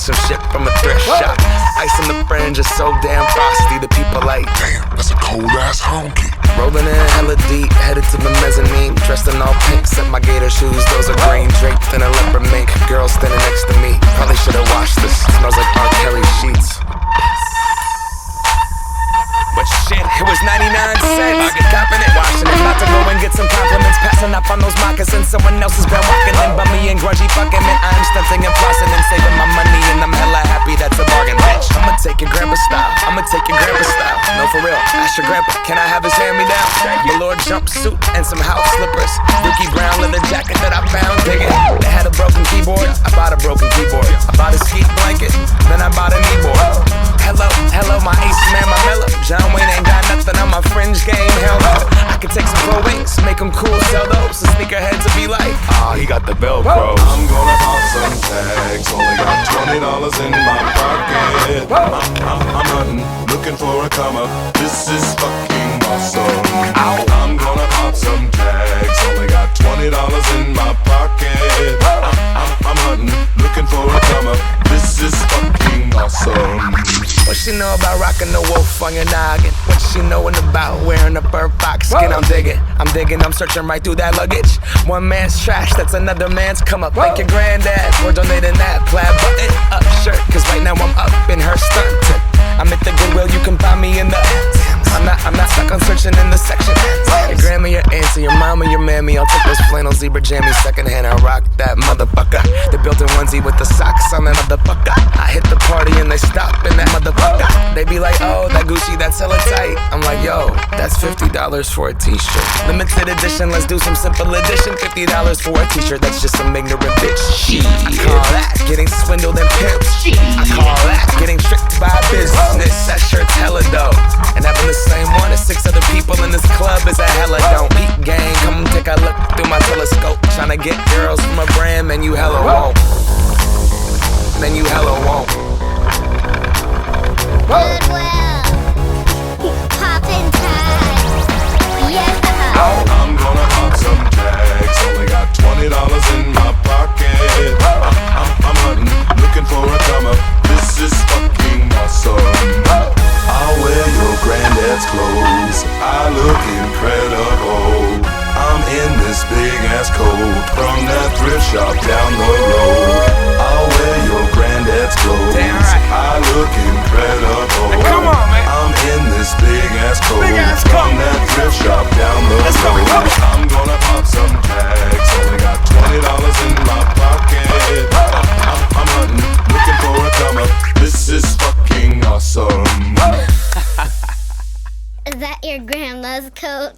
Some shit from a thrift shop. Ice on the fringe is so damn frosty. The people like, damn, that's a cold ass honky. Rolling in hella deep, headed to the mezzanine. Dressed in all pink, except my gator shoes. Those are green, draped in a leopard mink. Girl standing next to me. Probably should've washed this. Smells like R. Kelly sheets. But shit, it was 99 cents. I get copping it, washing it. About to go and get some compliments. Passing up on those moccasins. Someone else has been walking in. Bummy and grungy fucking man. I'm stunting and flossing and saving my money. And I'm hella happy that's a bargain, bitch. I'ma take your grandpa style. I'ma take your grandpa style. No, for real, ask your grandpa. Can I have his hand-me-down? Velour jumpsuit and some house slippers. Dookie brown leather jacket that I found digging. They had a broken keyboard. I bought a broken keyboard. I bought a ski blanket. Then I bought a kneeboard. Hello, hello, my ace man, my mellow. John Wayne ain't got nothing on my fringe game, hell no. I could take some pro wings, make them cool, sell those. The sneakerheads will be like, ah, he got the Velcro. I'm gonna pop some tags, only got $20 in my pocket. I'm hunting, looking for a come up. This is fucking awesome. I'm gonna pop some tags, only got $20 in my pocket. I'm hunting, looking for a come up. This is fucking awesome. What she know about rocking the wolf on your noggin? What she knowin' about wearing a fur fox skin? I'm digging, I'm searching right through that luggage. One man's trash, that's another man's come up. Thank your granddad for donating that plaid button up shirt. Cause right now I'm up in her stuntin'. I'm at the Goodwill, you can find me in the I'm not stuck on searching in the section. Your grandma, your auntie, your mama, your mammy. I'll take those flannel zebra jammies secondhand. I rock that motherfucker. The built-in onesie with the socks on that motherfucker. I hit the party and they stop in that motherfucker. They be like, oh, that Gucci, that's hella tight. I'm like, yo, that's $50 for a t-shirt. Limited edition, let's do some simple edition. $50 for a t-shirt, that's just some ignorant bitch shit. I call that getting swindled and pimped. I call that getting tricked by business. That shirt's hella dope. And having the same one as 6 other people in this club is a hella don't. Beat gang, come take a look through my telescope. Tryna get girls from a brand, man, you hella won't. Man, you hella won't. Goodwill, poppin' tags, yes. I'm gonna pop some tags, only got $20 in my pocket. I'm hunting, looking for a come up. This is fucking awesome. I'll wear your granddad's clothes. I look incredible. I'm in this big ass coat from that thrift shop down the road. I'll wear your granddad's clothes. Damn right. I look incredible. Hey, come on, man. I'm in this big ass coat from that thrift shop down the road. I'm gonna pop some tags. Only got $20 in my pocket. I'm hunting, looking for a come up. This is fucking awesome. Is that your grandma's coat?